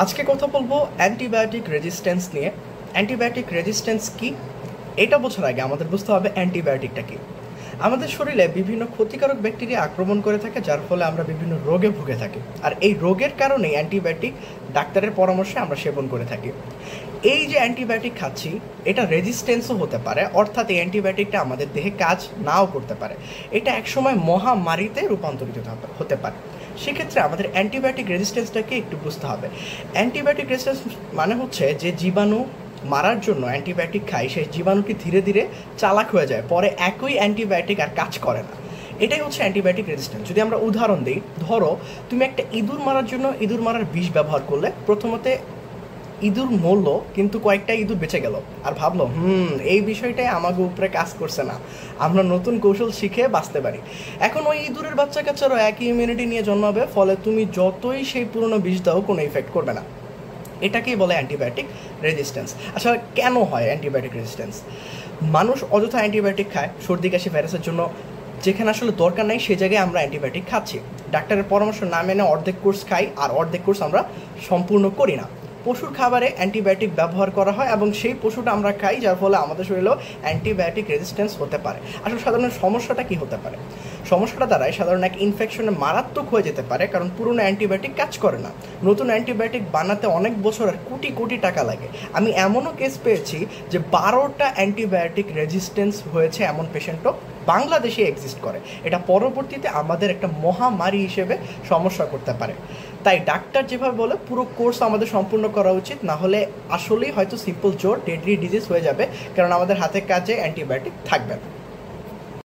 আজকে কথা বলবো অ্যান্টিবায়োটিক রেজিস্ট্যান্স নিয়ে। অ্যান্টিবায়োটিক রেজিস্ট্যান্স কি এটা বোঝার আগে আমাদের বুঝতে হবে অ্যান্টিবায়োটিকটা কি। আমাদের শরীরে বিভিন্ন ক্ষতিকারক ব্যাকটেরিয়া আক্রমণ করে থাকে, যার ফলে আমরা বিভিন্ন রোগে ভুগে থাকি। আর এই রোগের কারণে অ্যান্টিবায়োটিক ডাক্তারের পরামর্শে আমরা সেবন করে থাকি। এই যে অ্যান্টিবায়োটিক খাচ্ছি এটা রেজিস্ট্যান্সও হতে পারে, অর্থাৎ এই অ্যান্টিবায়োটিকটা আমাদের দেহে কাজ নাও করতে পারে। এটা একসময় মহামারীতে রূপান্তরিত হতে পারে। সেক্ষেত্রে আমাদের অ্যান্টিবায়োটিক রেজিস্ট্যান্সটাকে একটু বুঝতে হবে। অ্যান্টিবায়োটিক রেজিস্ট্যান্স মানে হচ্ছে যে জীবাণু মারার জন্য অ্যান্টিবায়োটিক খাই, সেই জীবাণুটি ধীরে ধীরে চালাক হয়ে যায়, পরে একই অ্যান্টিবায়োটিক আর কাজ করে না। এটাই হচ্ছে অ্যান্টিবায়োটিক রেজিস্ট্যান্স। যদি আমরা উদাহরণ দিই, ধরো তুমি একটা ইঁদুর মারার জন্য ইঁদুর মারার বিষ ব্যবহার করলে, প্রথমতে ইঁদুর মরলো কিন্তু কয়েকটা ইঁদুর বেঁচে গেল, আর ভাবলো এই বিষয়টাই আমাকে উপরে কাজ করছে না, আমরা নতুন কৌশল শিখে বাঁচতে পারি। এখন ওই ইঁদুরের বাচ্চা কাচ্চারও একই ইমিউনিটি নিয়ে জন্মাবে, ফলে তুমি যতই সেই পুরনো বিষ দাও কোনো ইফেক্ট করবে না। এটাকেই বলে অ্যান্টিবায়োটিক রেজিস্ট্যান্স। আসলে কেন হয় অ্যান্টিবায়োটিক রেজিস্ট্যান্স? মানুষ অযথা অ্যান্টিবায়োটিক খায় সর্দি কাশি ভাইরাসের জন্য, যেখানে আসলে দরকার নাই সেই জায়গায় আমরা অ্যান্টিবায়োটিক খাচ্ছি। ডাক্তারের পরামর্শ না মেনে অর্ধেক কোর্স খাই, আর অর্ধেক কোর্স আমরা সম্পূর্ণ করি না। পশুর খাবারে অ্যান্টিবায়োটিক ব্যবহার করা হয় এবং সেই পশুটা আমরা খাই, যার ফলে আমাদের শরীরেও অ্যান্টিবায়োটিক রেজিস্ট্যান্স হতে পারে। আসলে সাধারণ সমস্যাটা কি হতে পারে? সমস্যাটা দ্বারাই সাধারণ এক ইনফেকশনে মারাত্মক হয়ে যেতে পারে, কারণ পুরনো অ্যান্টিবায়োটিক কাজ করে না। নতুন অ্যান্টিবায়োটিক বানাতে অনেক বছর আর কোটি কোটি টাকা লাগে। আমি এমনও কেস পেয়েছি যে 12টা অ্যান্টিবায়োটিক রেজিস্ট্যান্স হয়েছে এমন পেশেন্টও বাংলাদেশে এক্সিস্ট করে। এটা পরবর্তীতে আমাদের একটা মহামারী হিসেবে সমস্যা করতে পারে। তাই ডাক্তার যেভাবে বলে পুরো কোর্স আমাদের সম্পূর্ণ করা উচিত, না হলে আসলেই হয়তো সিম্পল জ্বর ডেডলি ডিজিজ হয়ে যাবে, কারণ আমাদের হাতের কাজে অ্যান্টিবায়োটিক থাকবে না।